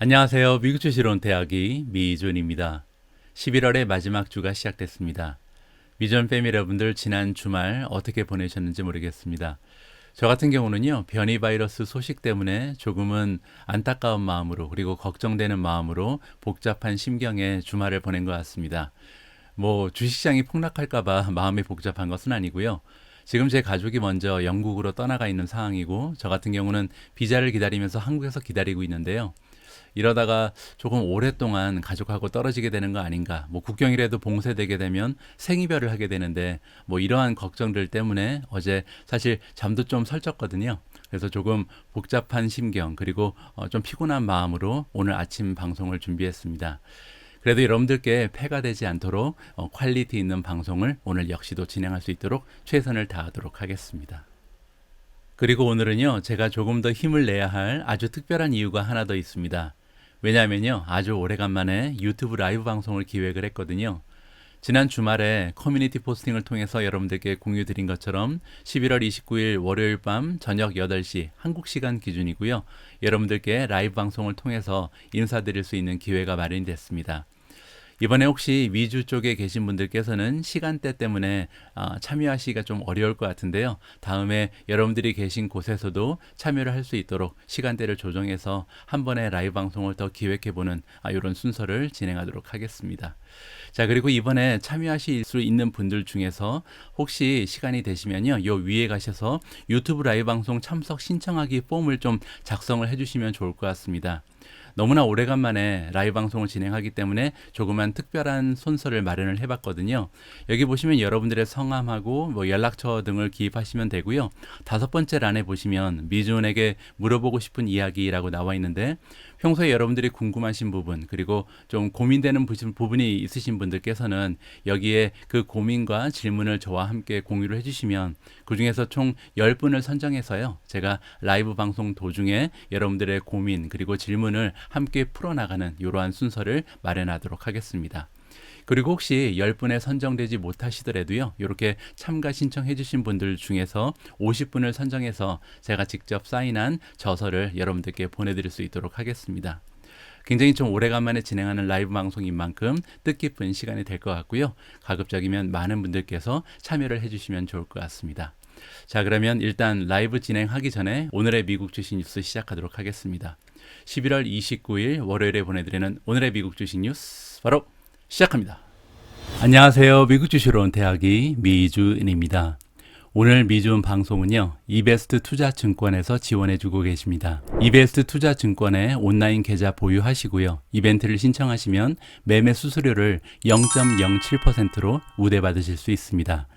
안녕하세요. 미국 주시론 대학의 미존입니다. 11월의 마지막 주가 시작됐습니다. 미존 패밀리 여러분들 지난 주말 어떻게 보내셨는지 모르겠습니다. 저 같은 경우는요, 변이 바이러스 소식 때문에 조금은 안타까운 마음으로 그리고 걱정되는 마음으로 복잡한 심경에 주말을 보낸 것 같습니다. 주식시장이 폭락할까봐 마음이 복잡한 것은 아니고요. 지금 제 가족이 먼저 영국으로 떠나가 있는 상황이고, 저 같은 경우는 비자를 기다리면서 한국에서 기다리고 있는데요. 이러다가 조금 오랫동안 가족하고 떨어지게 되는 거 아닌가. 국경이라도 봉쇄되게 되면 생이별을 하게 되는데 이러한 걱정들 때문에 어제 사실 잠도 좀 설쳤거든요. 그래서 조금 복잡한 심경 그리고 좀 피곤한 마음으로 오늘 아침 방송을 준비했습니다. 그래도 여러분들께 폐가 되지 않도록 퀄리티 있는 방송을 오늘 역시도 진행할 수 있도록 최선을 다하도록 하겠습니다. 그리고 오늘은요, 제가 조금 더 힘을 내야 할 아주 특별한 이유가 하나 더 있습니다. 왜냐하면요, 아주 오래간만에 유튜브 라이브 방송을 기획을 했거든요. 지난 주말에 커뮤니티 포스팅을 통해서 여러분들께 공유 드린 것처럼 11월 29일 월요일 밤 저녁 8시 한국 시간 기준이고요. 여러분들께 라이브 방송을 통해서 인사드릴 수 있는 기회가 마련이 됐습니다. 이번에 혹시 미주 쪽에 계신 분들께서는 시간대 때문에 참여하시기가 좀 어려울 것 같은데요. 다음에 여러분들이 계신 곳에서도 참여를 할 수 있도록 시간대를 조정해서 한 번의 라이브 방송을 더 기획해보는 이런 순서를 진행하도록 하겠습니다. 자, 그리고 이번에 참여하실 수 있는 분들 중에서 혹시 시간이 되시면요, 요 위에 가셔서 유튜브 라이브 방송 참석 신청하기 폼을 좀 작성을 해주시면 좋을 것 같습니다. 너무나 오래간만에 라이브 방송을 진행하기 때문에 조그만 특별한 순서를 마련을 해봤거든요. 여기 보시면 여러분들의 성함하고 연락처 등을 기입하시면 되고요. 5번째 란에 보시면 미주원에게 물어보고 싶은 이야기라고 나와 있는데, 평소에 여러분들이 궁금하신 부분 그리고 좀 고민되는 부분이 있으신 분들께서는 여기에 그 고민과 질문을 저와 함께 공유를 해주시면 그 중에서 총 10분을 선정해서요, 제가 라이브 방송 도중에 여러분들의 고민 그리고 질문을 함께 풀어나가는 이러한 순서를 마련하도록 하겠습니다. 그리고 혹시 10분에 선정되지 못하시더라도요, 이렇게 참가 신청해 주신 분들 중에서 50분을 선정해서 제가 직접 사인한 저서를 여러분들께 보내드릴 수 있도록 하겠습니다. 굉장히 좀 오래간만에 진행하는 라이브 방송인 만큼 뜻깊은 시간이 될 것 같고요. 가급적이면 많은 분들께서 참여를 해주시면 좋을 것 같습니다. 자, 그러면 일단 라이브 진행하기 전에 오늘의 미국 주식 뉴스 시작하도록 하겠습니다. 11월 29일 월요일에 보내드리는 오늘의 미국 주식 뉴스 바로 시작합니다. 안녕하세요. 미국 주식으로 온 대학의 미주은입니다. 오늘 미주은 방송은요, 이베스트 투자증권에서 지원해주고 계십니다. 이베스트 투자증권에 온라인 계좌 보유하시고요, 이벤트를 신청하시면 매매 수수료를 0.07%로 우대받으실 수 있습니다.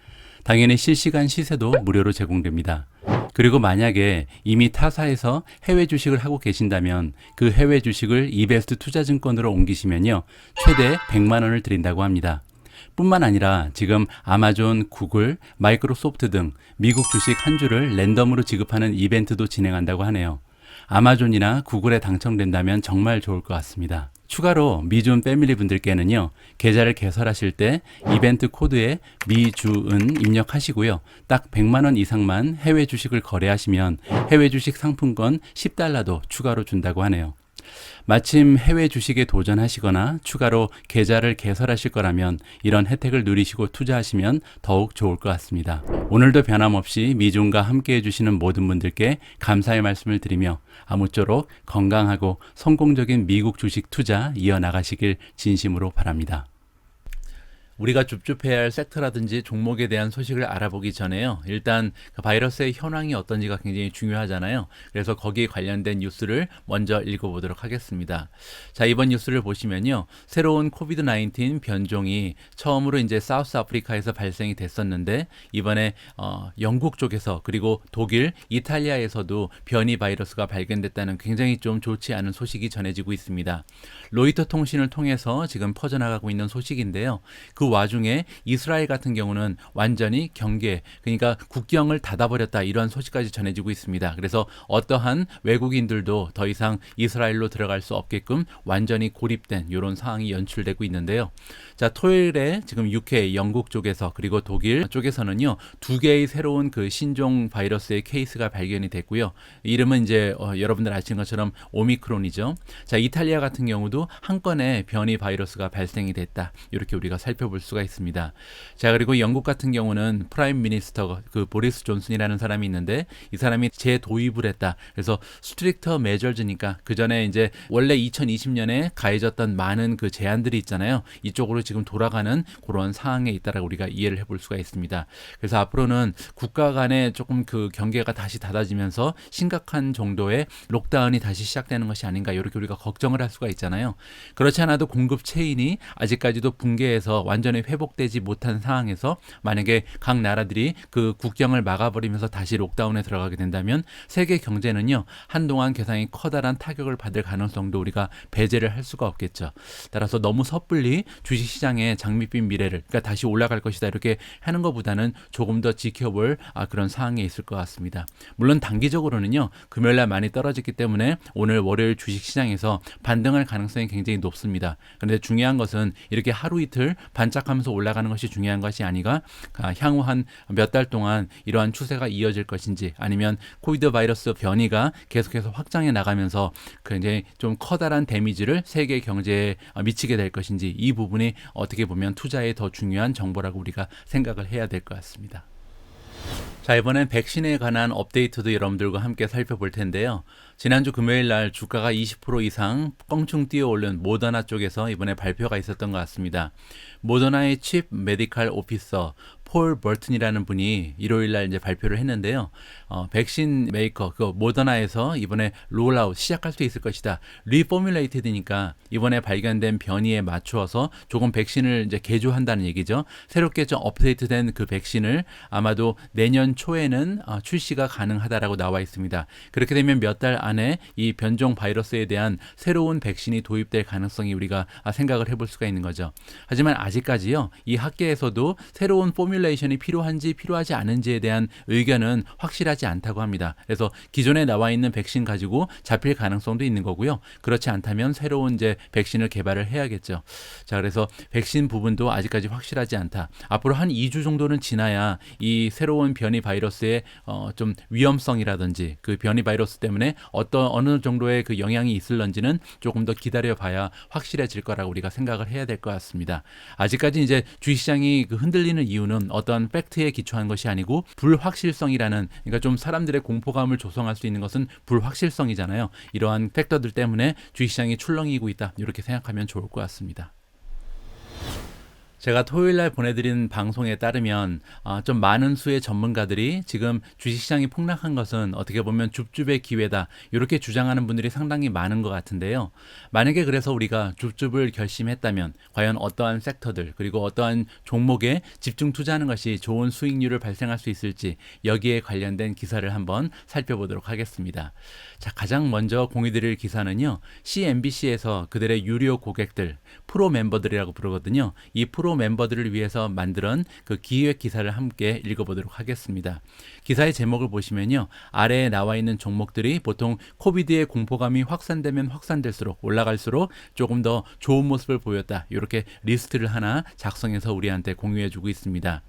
당연히 실시간 시세도 무료로 제공됩니다. 그리고 만약에 이미 타사에서 해외 주식을 하고 계신다면 그 해외 주식을 이베스트 투자증권으로 옮기시면요, 최대 100만 원을 드린다고 합니다. 뿐만 아니라 지금 아마존, 구글, 마이크로소프트 등 미국 주식 한 주를 랜덤으로 지급하는 이벤트도 진행한다고 하네요. 아마존이나 구글에 당첨된다면 정말 좋을 것 같습니다. 추가로 미주은 패밀리 분들께는요, 계좌를 개설하실 때 이벤트 코드에 미주은 입력하시고요, 딱 100만 원 이상만 해외 주식을 거래하시면 해외 주식 상품권 10달러도 추가로 준다고 하네요. 마침 해외 주식에 도전하시거나 추가로 계좌를 개설하실 거라면 이런 혜택을 누리시고 투자하시면 더욱 좋을 것 같습니다. 오늘도 변함없이 미주은과 함께 해주시는 모든 분들께 감사의 말씀을 드리며 아무쪼록 건강하고 성공적인 미국 주식 투자 이어나가시길 진심으로 바랍니다. 우리가 줍줍해야 할 섹터라든지 종목에 대한 소식을 알아보기 전에요, 일단 그 바이러스의 현황이 어떤지가 굉장히 중요하잖아요. 그래서 거기에 관련된 뉴스를 먼저 읽어보도록 하겠습니다. 자, 이번 뉴스를 보시면요, 새로운 코비드-19 변종이 처음으로 이제 사우스 아프리카에서 발생이 됐었는데, 이번에 영국 쪽에서 그리고 독일, 이탈리아에서도 변이 바이러스가 발견됐다는 굉장히 좀 좋지 않은 소식이 전해지고 있습니다. 로이터 통신을 통해서 지금 퍼져나가고 있는 소식인데요. 그 와중에 이스라엘 같은 경우는 완전히 경계, 그러니까 국경을 닫아버렸다, 이런 소식까지 전해지고 있습니다. 그래서 어떠한 외국인들도 더 이상 이스라엘로 들어갈 수 없게끔 완전히 고립된 이런 상황이 연출되고 있는데요. 자, 토요일에 지금 UK, 영국 쪽에서 그리고 독일 쪽에서는요, 2개의 새로운 그 신종 바이러스의 케이스가 발견이 됐고요. 이름은 이제 여러분들 아시는 것처럼 오미크론이죠. 자, 이탈리아 같은 경우도 한 건의 변이 바이러스가 발생이 됐다, 이렇게 우리가 살펴볼 수가 있습니다. 자, 그리고 영국 같은 경우는 프라임 미니스터 그 보리스 존슨이라는 사람이 있는데, 이 사람이 재도입을 했다. 그래서 스트릭터 메저즈니까 그 전에 이제 원래 2020년에 가해졌던 많은 그 제한들이 있잖아요. 이쪽으로 지금 돌아가는 그런 상황에 있다라고 우리가 이해를 해볼 수가 있습니다. 그래서 앞으로는 국가 간에 조금 그 경계가 다시 닫아지면서 심각한 정도의 록다운이 다시 시작되는 것이 아닌가, 이렇게 우리가 걱정을 할 수가 있잖아요. 그렇지 않아도 공급 체인이 아직까지도 붕괴해서 완전히 회복되지 못한 상황에서 만약에 각 나라들이 그 국경을 막아버리면서 다시 록다운에 들어가게 된다면 세계 경제는요, 한동안 굉장히 커다란 타격을 받을 가능성도 우리가 배제를 할 수가 없겠죠. 따라서 너무 섣불리 주식시장의 장밋빛 미래를, 그러니까 다시 올라갈 것이다, 이렇게 하는 것보다는 조금 더 지켜볼 그런 상황에 있을 것 같습니다. 물론 단기적으로는요, 금요일날 많이 떨어졌기 때문에 오늘 월요일 주식시장에서 반등할 가능성이 굉장히 높습니다. 그런데 중요한 것은 이렇게 하루 이틀 반짝하면서 올라가는 것이 중요한 것이 아니라 향후 한 몇 달 동안 이러한 추세가 이어질 것인지, 아니면 코비드 바이러스 변이가 계속해서 확장해 나가면서 굉장히 좀 커다란 데미지를 세계 경제에 미치게 될 것인지, 이 부분이 어떻게 보면 투자에 더 중요한 정보라고 우리가 생각을 해야 될 것 같습니다. 자, 이번엔 백신에 관한 업데이트도 여러분들과 함께 살펴볼 텐데요. 지난주 금요일 날 주가가 20% 이상 껑충 뛰어오른 모더나 쪽에서 이번에 발표가 있었던 것 같습니다. 모더나의 칩 메디컬 오피서 폴 벌튼이라는 분이 일요일 날 이제 발표를 했는데요. 백신 메이커 그 모더나에서 이번에 롤아웃 시작할 수 있을 것이다. 리포뮬레이티드니까 이번에 발견된 변이에 맞추어서 조금 백신을 이제 개조한다는 얘기죠. 새롭게 좀 업데이트된 그 백신을 아마도 내년 초에는 출시가 가능하다라고 나와 있습니다. 그렇게 되면 몇 달 안에 이 변종 바이러스에 대한 새로운 백신이 도입될 가능성이 우리가 생각을 해볼 수가 있는 거죠. 하지만 아직까지요, 이 학계에서도 새로운 포뮬레이션이 필요한지 필요하지 않은지에 대한 의견은 확실하지 않다고 합니다. 그래서 기존에 나와 있는 백신 가지고 잡힐 가능성도 있는 거고요. 그렇지 않다면 새로운 이제 백신을 개발을 해야겠죠. 자, 그래서 백신 부분도 아직까지 확실하지 않다. 앞으로 한 2주 정도는 지나야 이 새로운 변이 바이러스의 좀 위험성이라든지 그 변이 바이러스 때문에 어느 정도의 그 영향이 있을런지는 조금 더 기다려봐야 확실해질 거라고 우리가 생각을 해야 될 것 같습니다. 아직까지 이제 주식시장이 그 흔들리는 이유는 어떤 팩트에 기초한 것이 아니고 불확실성이라는, 그러니까 좀 사람들의 공포감을 조성할 수 있는 것은 불확실성이잖아요. 이러한 팩터들 때문에 주식시장이 출렁이고 있다, 이렇게 생각하면 좋을 것 같습니다. 제가 토요일날 보내드린 방송에 따르면 좀 많은 수의 전문가들이 지금 주식시장이 폭락한 것은 어떻게 보면 줍줍의 기회다, 이렇게 주장하는 분들이 상당히 많은 것 같은데요. 만약에 그래서 우리가 줍줍을 결심했다면 과연 어떠한 섹터들 그리고 어떠한 종목에 집중 투자하는 것이 좋은 수익률을 발생할 수 있을지, 여기에 관련된 기사를 한번 살펴보도록 하겠습니다. 자, 가장 먼저 공유드릴 기사는요, CNBC에서 그들의 유료 고객들, 프로 멤버들이라고 부르거든요. 이 프로 멤버들을 위해서 만든 그 기획 기사를 함께 읽어보도록 하겠습니다. 기사의 제목을 보시면요, 아래에 나와 있는 종목들이 보통 코비드의 공포감이 확산되면 확산될수록 올라갈수록 조금 더 좋은 모습을 보였다, 이렇게 리스트를 하나 작성해서 우리한테 공유해주고 있습니다.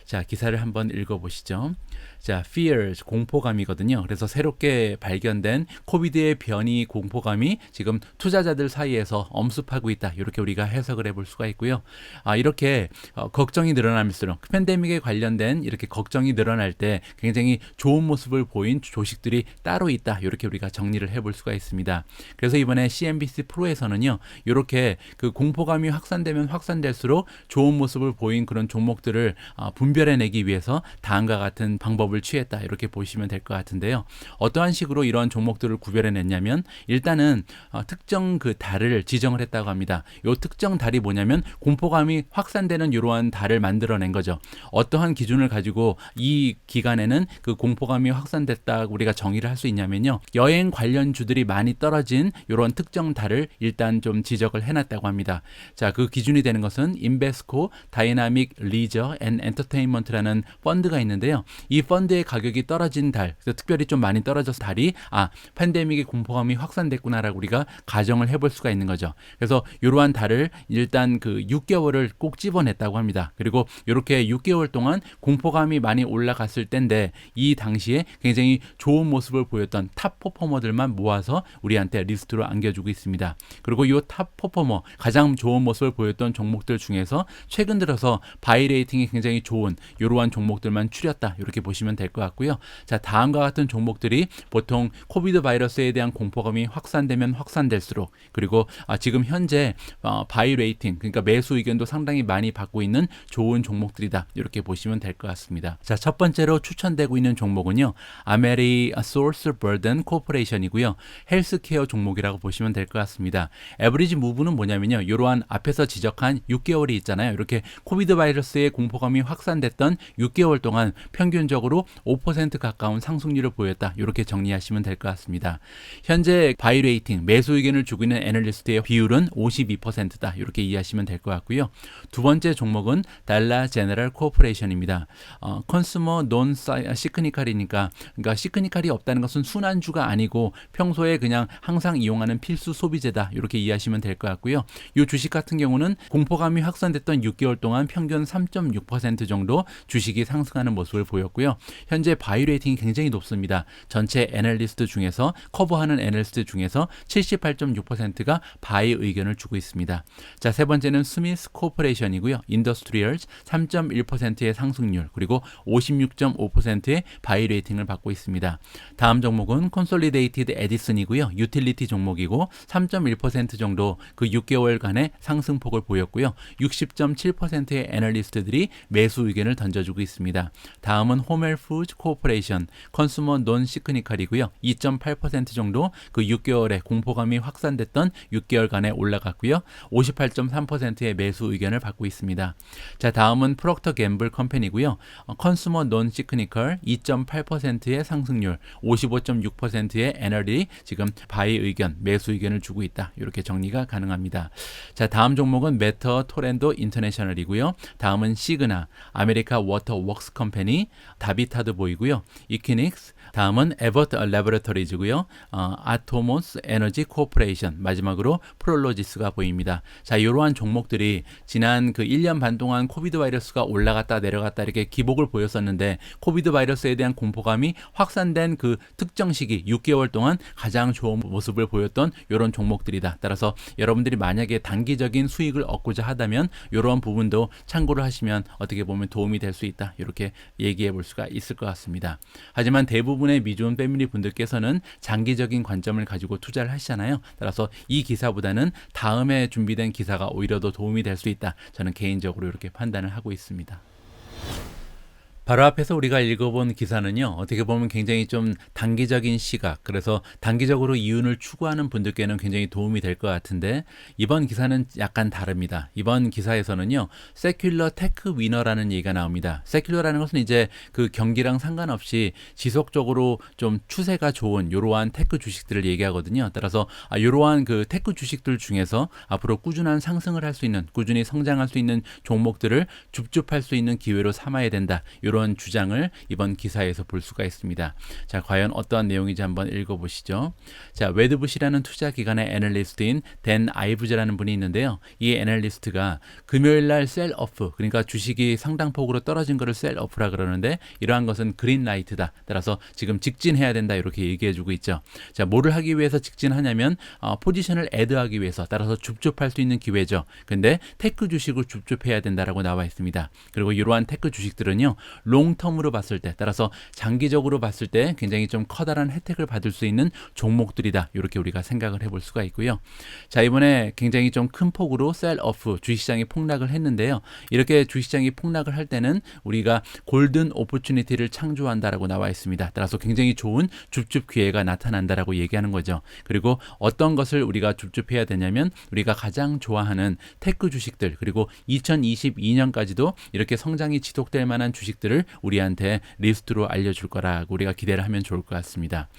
자, 기사를 한번 읽어보시죠. 자, fears, 공포감이거든요. 그래서 새롭게 발견된 코비드의 변이 공포감이 지금 투자자들 사이에서 엄습하고 있다, 이렇게 우리가 해석을 해볼 수가 있고요. 이렇게 걱정이 늘어나면서 팬데믹에 관련된 이렇게 걱정이 늘어날 때 굉장히 좋은 모습을 보인 조식들이 따로 있다, 이렇게 우리가 정리를 해볼 수가 있습니다. 그래서 이번에 CNBC 프로에서는요, 이렇게 그 공포감이 확산되면 확산될수록 좋은 모습을 보인 그런 종목들을 분별해내기 위해서 다음과 같은 방법을 취했다, 이렇게 보시면 될 것 같은데요. 어떠한 식으로 이런 종목들을 구별해냈냐면, 일단은 특정 그 달을 지정을 했다고 합니다. 이 특정 달이 뭐냐면 공포감이 확산되는 이러한 달을 만들어낸 거죠. 어떠한 기준을 가지고 이 기간에는 그 공포감이 확산됐다 우리가 정의를 할 수 있냐면요. 여행 관련주들이 많이 떨어진 이런 특정 달을 일단 좀 지적을 해놨다고 합니다. 자, 그 기준이 되는 것은 인베스코 다이나믹 리저 앤 엔터테인먼트라는 펀드가 있는데요. 이 펀드의 가격이 떨어진 달, 특별히 좀 많이 떨어져서 달이 팬데믹의 공포감이 확산됐구나라고 우리가 가정을 해볼 수가 있는 거죠. 그래서 이러한 달을 일단 그 6개월을 꼭 집어냈다고 합니다. 그리고 이렇게 6개월 동안 공포감이 많이 올라갔을 때인데 이 당시에 굉장히 좋은 모습을 보였던 탑 퍼포머들만 모아서 우리한테 리스트로 안겨주고 있습니다. 그리고 이 탑 퍼포머 가장 좋은 모습을 보였던 종목들 중에서 최근 들어서 바이 레이팅이 굉장히 좋은 이러한 종목들만 추렸다 이렇게 보시면 될 것 같고요. 자, 다음과 같은 종목들이 보통 코비드 바이러스에 대한 공포감이 확산되면 확산될수록 그리고 지금 현재 바이 레이팅 그러니까 매수 의견도 상당히 많이 받고 있는 좋은 종목들이다 이렇게 보시면 될 것 같습니다. 자, 첫 번째로 추천되고 있는 종목은요 아메리소스 버든 코퍼레이션이고요 헬스케어 종목이라고 보시면 될 것 같습니다. 에버리지 무브는 뭐냐면요 이러한 앞에서 지적한 6개월이 있잖아요. 이렇게 코비드 바이러스의 공포감이 확산됐던 6개월 동안 평균적으로 5% 가까운 상승률을 보였다 이렇게 정리하시면 될 것 같습니다. 현재 바이 레이팅 매수 의견을 주고 있는 애널리스트의 비율은 52%다 이렇게 이해하시면 될 것 같고요. 두 번째 종목은 달라 제너럴 코퍼레이션입니다. 컨슈머 논 시크니컬이니까 그러니까 시크니컬이 없다는 것은 순환주가 아니고 평소에 그냥 항상 이용하는 필수 소비재다 이렇게 이해하시면 될 것 같고요. 이 주식 같은 경우는 공포감이 확산됐던 6개월 동안 평균 3.6% 정도 주식이 상승하는 모습을 보였고요. 현재 바이 레이팅이 굉장히 높습니다. 전체 애널리스트 중에서 커버하는 애널리스트 중에서 78.6%가 바이 의견을 주고 있습니다. 자, 세 번째는 스미스 코퍼레이션이고요. 인더스트리얼즈 3.1%의 상승률 그리고 56.5%의 바이 레이팅을 받고 있습니다. 다음 종목은 콘솔리데이티드 에디슨이고요. 유틸리티 종목이고 3.1% 정도 그 6개월간의 상승폭을 보였고요. 60.7%의 애널리스트들이 매수 의견을 던져주고 있습니다. 다음은 호멜푸드 코퍼레이션 컨슈머 논 시크니컬이고요. 2.8% 정도 그 6개월에 공포감이 확산됐던 6개월간에 올라갔고요. 58.3%의 매수 의견을 받고 있습니다. 자, 다음은 프록터 갬블 컴퍼니고요. 컨슈머 논 시크니컬 2.8%의 상승률, 55.6%의 애널이 지금 바이 의견, 매수 의견을 주고 있다. 이렇게 정리가 가능합니다. 자, 다음 종목은 메터 토렌도 인터내셔널이고요. 다음은 시그나, 아메리카 워터 웍스 컴퍼니, 다비타드 보이고요. 이퀴닉스, 다음은 에버트 레버러터리즈고요. 아토모스 에너지 코퍼레이션, 마지막으로 프롤로지스가 보입니다. 자, 이러한 종목들이 지난 그 1년 반 동안 코비드 바이러스가 올라갔다 내려갔다 이렇게 기복을 보였었는데 코비드 바이러스에 대한 공포감이 확산된 그 특정 시기 6개월 동안 가장 좋은 모습을 보였던 이런 종목들이다. 따라서 여러분들이 만약에 단기적인 수익을 얻고자 하다면 이런 부분도 참고를 하시면 어떻게 보면 도움이 될 수 있다. 이렇게 얘기해 볼 수가 있을 것 같습니다. 하지만 대부분의 미존 패밀리 분들께서는 장기적인 관점을 가지고 투자를 하시잖아요. 따라서 이 기사보다는 다음에 준비된 기사가 오히려 더 도움이 될 수 있다. 저는 개인적으로 이렇게 판단을 하고 있습니다. 바로 앞에서 우리가 읽어본 기사는요, 어떻게 보면 굉장히 좀 단기적인 시각, 그래서 단기적으로 이윤을 추구하는 분들께는 굉장히 도움이 될 것 같은데, 이번 기사는 약간 다릅니다. 이번 기사에서는요, 세큘러 테크 위너라는 얘기가 나옵니다. 세큘러라는 것은 이제 그 경기랑 상관없이 지속적으로 좀 추세가 좋은 이러한 테크 주식들을 얘기하거든요. 따라서 이러한 그 테크 주식들 중에서 앞으로 꾸준한 상승을 할 수 있는, 꾸준히 성장할 수 있는 종목들을 줍줍할 수 있는 기회로 삼아야 된다. 이런 주장을 이번 기사에서 볼 수가 있습니다. 자, 과연 어떠한 내용인지 한번 읽어보시죠. 자, 웨드부시라는 투자기관의 애널리스트인 댄 아이브즈라는 분이 있는데요. 이 애널리스트가 금요일날 셀오프, 그러니까 주식이 상당폭으로 떨어진 것을 셀오프라 그러는데 이러한 것은 그린라이트다. 따라서 지금 직진해야 된다 이렇게 얘기해주고 있죠. 자, 뭐를 하기 위해서 직진하냐면 포지션을 애드하기 위해서, 따라서 줍줍할 수 있는 기회죠. 근데 테크 주식을 줍줍해야 된다라고 나와 있습니다. 그리고 이러한 테크 주식들은요, 롱텀으로 봤을 때, 따라서 장기적으로 봤을 때 굉장히 좀 커다란 혜택을 받을 수 있는 종목들이다. 이렇게 우리가 생각을 해볼 수가 있고요. 자, 이번에 굉장히 좀 큰 폭으로 셀오프, 주식시장이 폭락을 했는데요. 이렇게 주식시장이 폭락을 할 때는 우리가 골든 오퍼튜니티를 창조한다라고 나와 있습니다. 따라서 굉장히 좋은 줍줍 기회가 나타난다라고 얘기하는 거죠. 그리고 어떤 것을 우리가 줍줍해야 되냐면 우리가 가장 좋아하는 테크 주식들, 그리고 2022년까지도 이렇게 성장이 지속될 만한 주식들을 우리한테 리스트로 알려줄 거라고 우리가 기대를 하면 좋을 것 같습니다.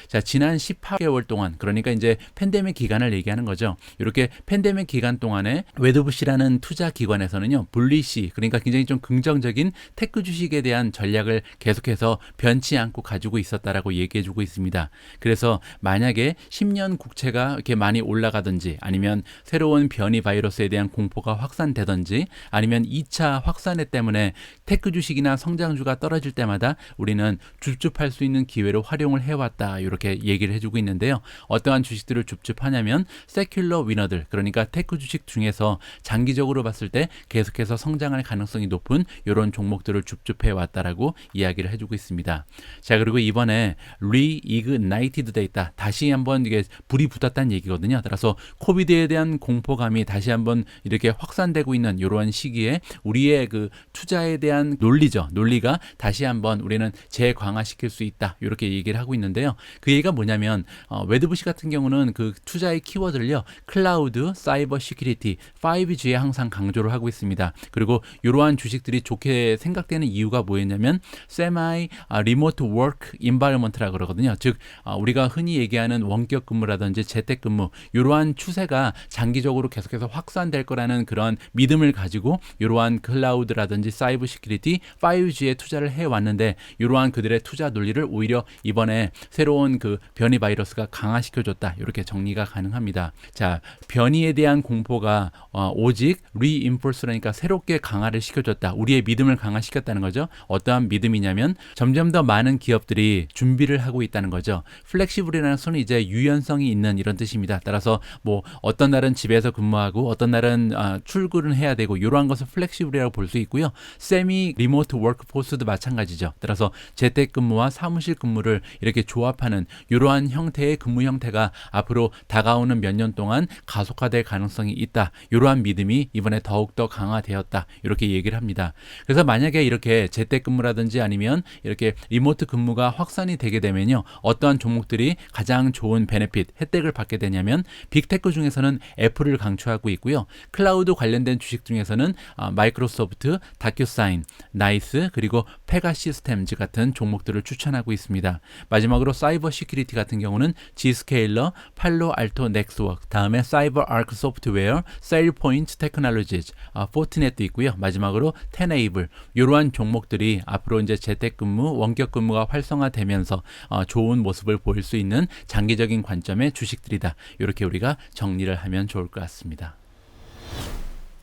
자, 지난 18개월 동안, 그러니까 이제 팬데믹 기간을 얘기하는 거죠. 이렇게 팬데믹 기간 동안에 웨드부시라는 투자 기관에서는요, 불리시, 그러니까 굉장히 좀 긍정적인 테크 주식에 대한 전략을 계속해서 변치 않고 가지고 있었다라고 얘기해주고 있습니다. 그래서 만약에 10년 국채가 이렇게 많이 올라가든지, 아니면 새로운 변이 바이러스에 대한 공포가 확산되든지, 아니면 2차 확산에 때문에 테크 주식이나 성장주가 떨어질 때마다 우리는 줍줍할 수 있는 기회로 활용을 해왔다, 이렇게 얘기를 해주고 있는데요. 어떠한 주식들을 줍줍하냐면 세큘러 위너들, 그러니까 테크 주식 중에서 장기적으로 봤을 때 계속해서 성장할 가능성이 높은 이런 종목들을 줍줍해 왔다라고 이야기를 해주고 있습니다. 자, 그리고 이번에 리이그나이티드 데이터, 다시 한번 이게 불이 붙었다는 얘기거든요. 따라서 코비드에 대한 공포감이 다시 한번 이렇게 확산되고 있는 이러한 시기에 우리의 그 투자에 대한 논리가 다시 한번 우리는 재강화시킬 수 있다, 이렇게 얘기를 하고 있는데요. 그 얘기가 뭐냐면 웨드부시 같은 경우는 그 투자의 키워드를요, 클라우드, 사이버 시큐리티, 5G에 항상 강조를 하고 있습니다. 그리고 이러한 주식들이 좋게 생각되는 이유가 뭐였냐면 세마이 리모트 워크 인바이러먼트라고 그러거든요. 즉 우리가 흔히 얘기하는 원격 근무라든지 재택근무, 이러한 추세가 장기적으로 계속해서 확산될 거라는 그런 믿음을 가지고 이러한 클라우드라든지 사이버 시큐리티, 5G에 투자를 해왔는데, 이러한 그들의 투자 논리를 오히려 이번에 새로운 그 변이 바이러스가 강화시켜줬다, 이렇게 정리가 가능합니다. 자, 변이에 대한 공포가 오직 리인포스라니까 새롭게 강화를 시켜줬다, 우리의 믿음을 강화시켰다는 거죠. 어떠한 믿음이냐면 점점 더 많은 기업들이 준비를 하고 있다는 거죠. 플렉시블이라는 것은 이제 유연성이 있는 이런 뜻입니다. 따라서 뭐 어떤 날은 집에서 근무하고 어떤 날은 출근을 해야 되고, 이러한 것을 플렉시블이라고 볼 수 있고요. 세미 리모트 워크포스도 마찬가지죠. 따라서 재택근무와 사무실 근무를 이렇게 조합하는 이러한 형태의 근무 형태가 앞으로 다가오는 몇 년 동안 가속화될 가능성이 있다, 이러한 믿음이 이번에 더욱더 강화되었다, 이렇게 얘기를 합니다. 그래서 만약에 이렇게 재택근무라든지 아니면 이렇게 리모트 근무가 확산이 되게 되면요, 어떠한 종목들이 가장 좋은 베네핏, 혜택을 받게 되냐면 빅테크 중에서는 애플을 강추하고 있고요. 클라우드 관련된 주식 중에서는 마이크로소프트, 다큐사인, 나이스, 그리고 페가시스템즈 같은 종목들을 추천하고 있습니다. 마지막으로 사이버 시큐리티 같은 경우는 G스케일러, 팔로알토 넥스워크, 다음에 사이버 아크 소프트웨어, 세일포인트 테크놀로지즈, 포트넷도 있고요. 마지막으로 테네이블, 이러한 종목들이 앞으로 이제 재택근무, 원격근무가 활성화되면서 좋은 모습을 보일 수 있는 장기적인 관점의 주식들이다, 이렇게 우리가 정리를 하면 좋을 것 같습니다.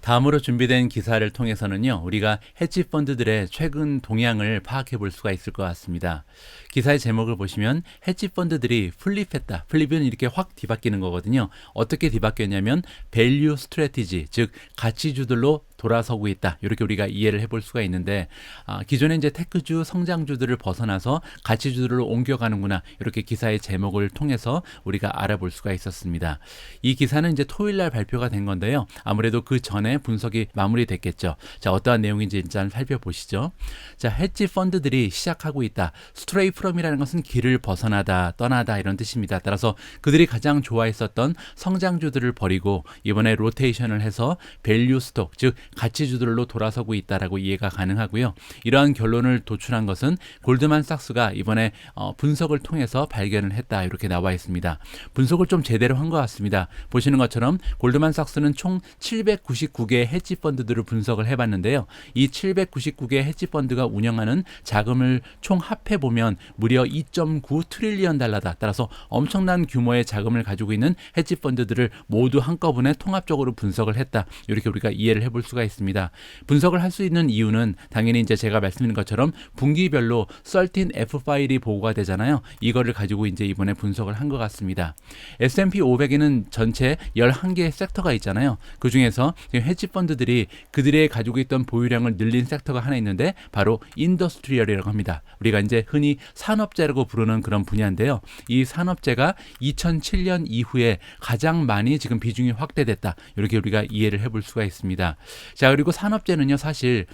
다음으로 준비된 기사를 통해서는요, 우리가 헤지 펀드들의 최근 동향을 파악해 볼 수가 있을 것 같습니다. 기사의 제목을 보시면 헤지 펀드들이 플립했다. 플립은 이렇게 확 뒤바뀌는 거거든요. 어떻게 뒤바뀌었냐면 밸류 스트래티지, 즉 가치주들로 돌아서고 있다, 이렇게 우리가 이해를 해볼 수가 있는데, 기존에 이제 테크주, 성장주들을 벗어나서 가치주들로 옮겨가는구나, 이렇게 기사의 제목을 통해서 우리가 알아볼 수가 있었습니다. 이 기사는 이제 토요일날 발표가 된 건데요. 아무래도 그 전에 분석이 마무리됐겠죠. 자, 어떠한 내용인지 일단 살펴보시죠. 자, 헤지 펀드들이 시작하고 있다. 스트레이 프롬이라는 것은 길을 벗어나다, 떠나다, 이런 뜻입니다. 따라서 그들이 가장 좋아했었던 성장주들을 버리고 이번에 로테이션을 해서 밸류 스톡, 즉 가치주들로 돌아서고 있다라고 이해가 가능하고요. 이러한 결론을 도출한 것은 골드만삭스가 이번에 분석을 통해서 발견을 했다, 이렇게 나와 있습니다. 분석을 좀 제대로 한 것 같습니다. 보시는 것처럼 골드만삭스는 총 799개의 헤지 펀드들을 분석을 해봤는데요. 이 799개의 헤지 펀드가 운영하는 자금을 총 합해보면 무려 2.9 트릴리언 달러다. 따라서 엄청난 규모의 자금을 가지고 있는 헤지 펀드들을 모두 한꺼번에 통합적으로 분석을 했다, 이렇게 우리가 이해를 해볼 수가 있습니다. 분석을 할 수 있는 이유는 당연히 이제 제가 말씀드린 것처럼 분기별로 13F 파일이 보고가 되잖아요. 이거를 가지고 이제 이번에 분석을 한 것 같습니다. S&P 500에는 전체 11개의 섹터가 있잖아요. 그 중에서 헤지 헤지 펀드들이 그들의 가지고 있던 보유량을 늘린 섹터가 하나 있는데 바로 인더스트리얼이라고 합니다. 우리가 이제 흔히 산업재라고 부르는 그런 분야인데요. 이 산업재가 2007년 이후에 가장 많이 지금 비중이 확대됐다. 이렇게 우리가 이해를 해볼 수가 있습니다. 자, 그리고 산업재는요, 사실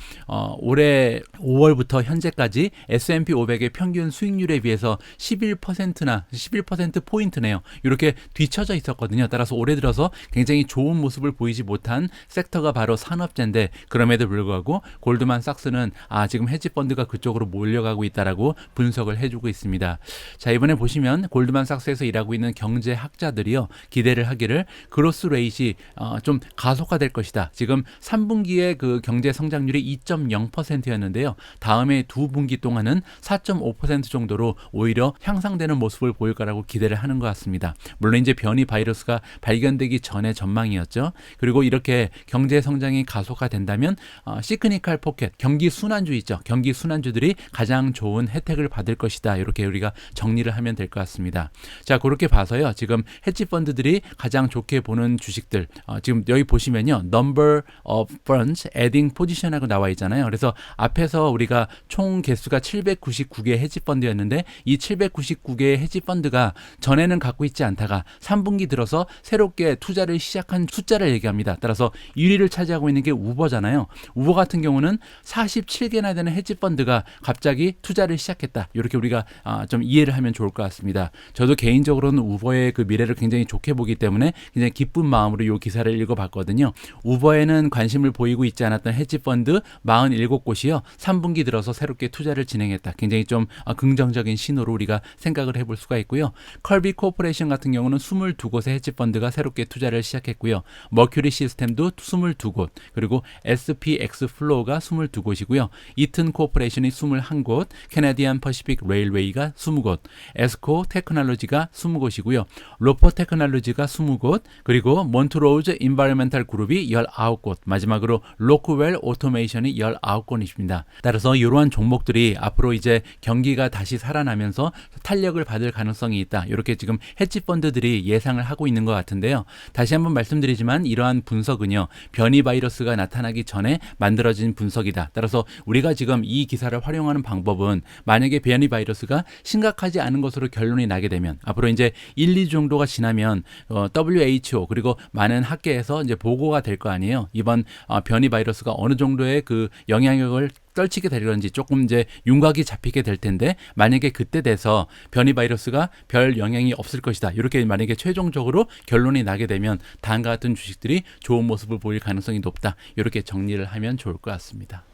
올해 5월부터 현재까지 S&P 500의 평균 수익률에 비해서 11%나 11%포인트네요. 이렇게 뒤처져 있었거든요. 따라서 올해 들어서 굉장히 좋은 모습을 보이지 못한 섹터가 바로 산업재인데 그럼에도 불구하고 골드만삭스는 지금 헤지펀드가 그쪽으로 몰려가고 있다라고 분석을 해주고 있습니다. 자, 이번에 보시면 골드만삭스에서 일하고 있는 경제학자들이요, 기대를 하기를 그로스 레이트이 좀 가속화될 것이다. 지금 3분기에 그 경제 성장률이 2.0%였는데요. 다음에 두 분기 동안은 4.5% 정도로 오히려 향상되는 모습을 보일 거라고 기대를 하는 것 같습니다. 물론 이제 변이 바이러스가 발견되기 전의 전망이었죠. 그리고 이렇게 경제 성장이 가속화된다면 시크니컬 포켓, 경기 순환주 있죠. 경기 순환주들이 가장 좋은 혜택을 받을 것이다. 이렇게 우리가 정리를 하면 될 것 같습니다. 자, 그렇게 봐서요. 지금 헤지 펀드들이 가장 좋게 보는 주식들, 지금 여기 보시면요. Number of funds adding position하고 나와 있잖아요. 그래서 앞에서 우리가 총 개수가 799개 헤지 펀드였는데 이 799개의 헤지 펀드가 전에는 갖고 있지 않다가 3분기 들어서 새롭게 투자를 시작한 숫자를 얘기합니다. 따라서 1위를 차지하고 있는 게 우버잖아요. 우버 같은 경우는 47개나 되는 헤지 펀드가 갑자기 투자를 시작했다. 이렇게 우리가 좀 이해를 하면 좋을 것 같습니다. 저도 개인적으로는 우버의 그 미래를 굉장히 좋게 보기 때문에 굉장히 기쁜 마음으로 이 기사를 읽어봤거든요. 우버에는 관심을 보이고 있지 않았던 헤지 펀드 47곳이요. 3분기 들어서 새롭게 투자를 진행했다. 굉장히 좀 긍정적인 신호로 우리가 생각을 해볼 수가 있고요. 컬비 코퍼레이션 같은 경우는 22곳의 헤지 펀드가 새롭게 투자를 시작했고요. 머큐리 시스템도 22곳, 그리고 SPX 플로우가 22곳이고요. 이튼 코퍼레이션이 21곳, 캐나디안 퍼시픽 레일웨이가 20곳, 에스코 테크놀로지가 20곳이고요. 로퍼 테크놀로지가 20곳, 그리고 몬트로우즈 인바이러멘탈 그룹이 19곳, 마지막으로 로크웰 오토메이션이 19곳입니다. 따라서 이러한 종목들이 앞으로 이제 경기가 다시 살아나면서 탄력을 받을 가능성이 있다. 이렇게 지금 헤지 펀드들이 예상을 하고 있는 것 같은데요. 다시 한번 말씀드리지만 이러한 분석은요, 변이 바이러스가 나타나기 전에 만들어진 분석이다. 따라서 우리가 지금 이 기사를 활용하는 방법은 만약에 변이 바이러스가 심각하지 않은 것으로 결론이 나게 되면 앞으로 이제 1, 2주 정도가 지나면 WHO 그리고 많은 학계에서 이제 보고가 될 거 아니에요. 이번 변이 바이러스가 어느 정도의 그 영향력을 떨치게 되려는지 조금 이제 윤곽이 잡히게 될 텐데 만약에 그때 돼서 변이 바이러스가 별 영향이 없을 것이다. 이렇게 만약에 최종적으로 결론이 나게 되면 다음과 같은 주식들이 좋은 모습을 보일 가능성이 높다. 이렇게 정리를 하면 좋을 것 같습니다.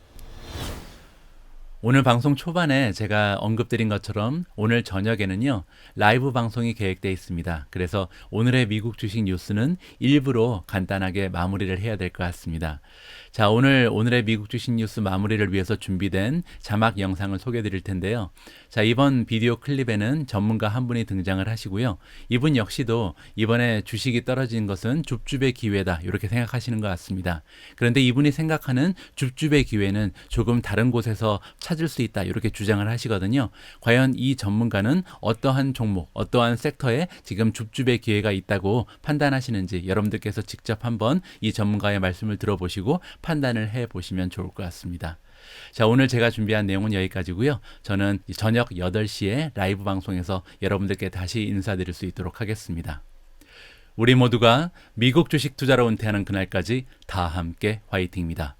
오늘 방송 초반에 제가 언급드린 것처럼 오늘 저녁에는요, 라이브 방송이 계획되어 있습니다. 그래서 오늘의 미국 주식 뉴스는 일부러 간단하게 마무리를 해야 될 것 같습니다. 자, 오늘의 미국 주식 뉴스 마무리를 위해서 준비된 자막 영상을 소개해 드릴 텐데요. 자, 이번 비디오 클립에는 전문가 한 분이 등장을 하시고요. 이분 역시도 이번에 주식이 떨어진 것은 줍줍의 기회다. 이렇게 생각하시는 것 같습니다. 그런데 이분이 생각하는 줍줍의 기회는 조금 다른 곳에서 찾을 수 있다. 이렇게 주장을 하시거든요. 과연 이 전문가는 어떠한 종목, 어떠한 섹터에 지금 줍줍의 기회가 있다고 판단하시는지 여러분들께서 직접 한번 이 전문가의 말씀을 들어보시고 판단을 해보시면 좋을 것 같습니다. 자, 오늘 제가 준비한 내용은 여기까지고요. 저는 저녁 8시에 라이브 방송에서 여러분들께 다시 인사드릴 수 있도록 하겠습니다. 우리 모두가 미국 주식 투자로 은퇴하는 그날까지 다 함께 화이팅입니다.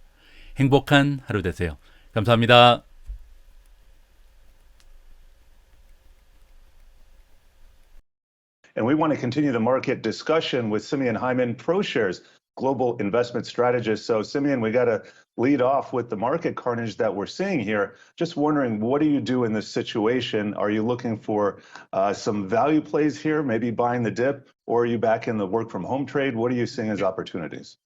행복한 하루 되세요. 감사합니다. And we want to continue the market discussion with Simeon Hyman, ProShares global investment strategist. So, Simeon, we got to lead off with the market carnage that we're seeing here. Just wondering, what do you do in this situation? Are you looking for some value plays here, maybe buying the dip, or are you back in the work from home trade? What are you seeing as opportunities?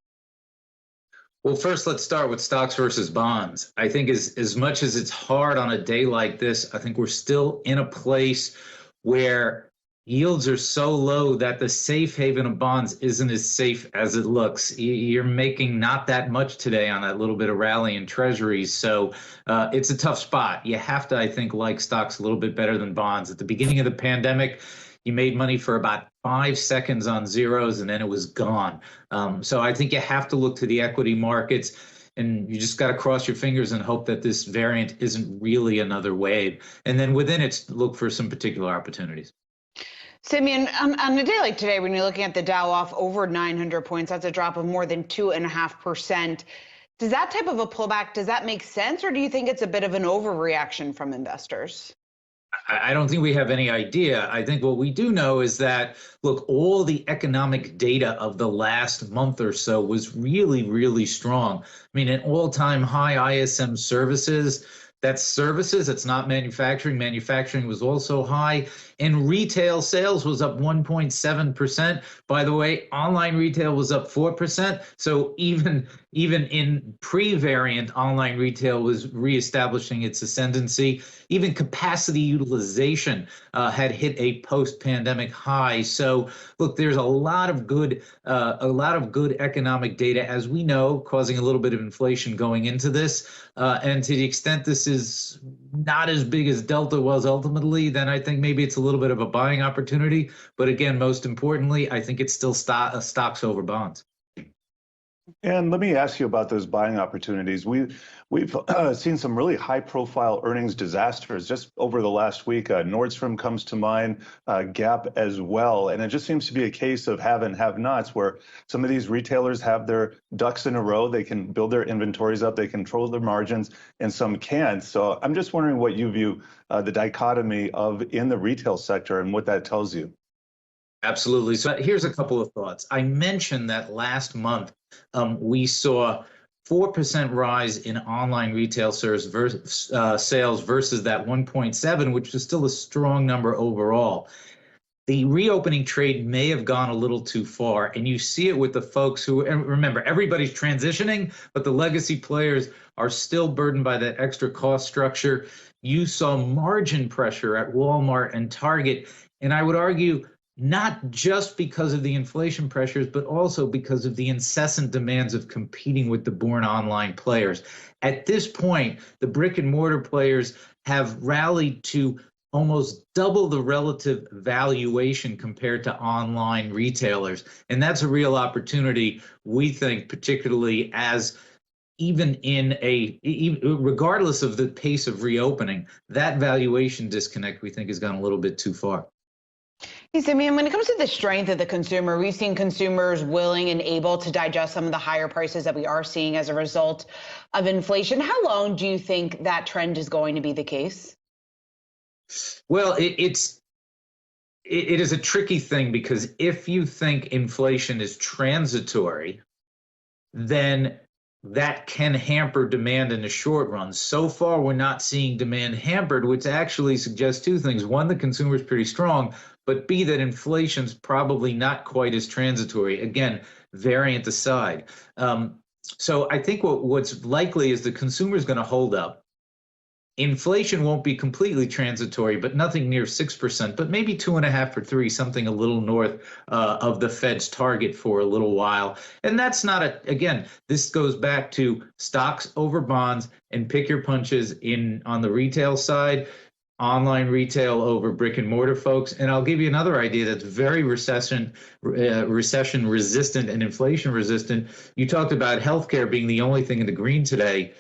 Well, first, let's start with stocks versus bonds. I think as much as it's hard on a day like this, I think we're still in a place where yields are so low that the safe haven of bonds isn't as safe as it looks. You're making not that much today on that little bit of rally in treasuries. So it's a tough spot. You have to, I think, like stocks a little bit better than bonds. At the beginning of the pandemic, you made money for about 5 seconds on zeros, and then it was gone. So I think you have to look to the equity markets, and you just got to cross your fingers and hope that this variant isn't really another wave. And then within it, look for some particular opportunities. Simeon, on a day like today, when you're looking at the Dow off over 900 points, that's a drop of more than 2.5%. Does that type of a pullback, does that make sense, or do you think it's a bit of an overreaction from investors? I don't think we have any idea. I think what we do know is that, look, all the economic data of the last month or so was really, really strong. I mean, an all-time high ISM services. That's services. It's not manufacturing. Manufacturing was also high. And retail sales was up 1.7%. By the way, online retail was up 4%. So even in pre-variant, online retail was reestablishing its ascendancy. Even capacity utilization had hit a post-pandemic high. So look, there's a lot of good economic data, as we know, causing a little bit of inflation going into this. And to the extent this is not as big as Delta was ultimately, then I think maybe it's a little bit of a buying opportunity. But again, most importantly, I think it's still stocks over bonds. And let me ask you about those buying opportunities. We've seen some really high-profile earnings disasters just over the last week. Nordstrom comes to mind, Gap as well, and it just seems to be a case of have and have-nots, where some of these retailers have their ducks in a row. They can build their inventories up, they control their margins, and some can't. So I'm just wondering what you view the dichotomy of in the retail sector and what that tells you. Absolutely. So here's a couple of thoughts. I mentioned that last month we saw 4% rise in online retail sales versus that 1.7, which is still a strong number overall. The reopening trade may have gone a little too far, and you see it with the folks who, and remember, everybody's transitioning, but the legacy players are still burdened by that extra cost structure. You saw margin pressure at Walmart and Target, and I would argue not just because of the inflation pressures, but also because of the incessant demands of competing with the born online players. At this point, the brick and mortar players have rallied to almost double the relative valuation compared to online retailers. And that's a real opportunity, we think, particularly as regardless of the pace of reopening, that valuation disconnect, we think, has gone a little bit too far. Hey, Simeon, when it comes to the strength of the consumer, we've seen consumers willing and able to digest some of the higher prices that we are seeing as a result of inflation. How long do you think that trend is going to be the case? Well, it is a tricky thing, because if you think inflation is transitory, then that can hamper demand in the short run. So far, we're not seeing demand hampered, which actually suggests two things. One, the consumer is pretty strong, but B, that inflation's probably not quite as transitory. Again, variant aside. So I think what's likely is the consumer is going to hold up. Inflation won't be completely transitory, but nothing near 6%, but maybe 2.5 or 3, something a little north of the Fed's target for a little while. And that's not again, this goes back to stocks over bonds and pick your punches on the retail side, online retail over brick and mortar folks. And I'll give you another idea that's very recession resistant and inflation resistant. You talked about healthcare being the only thing in the green today.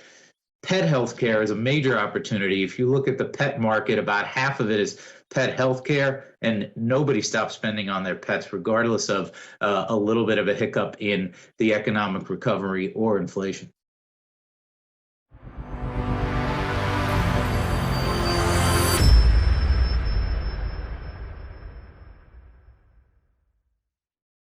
Pet healthcare is a major opportunity. If you look at the pet market, about half of it is pet healthcare, and nobody stops spending on their pets, regardless of a little bit of a hiccup in the economic recovery or inflation.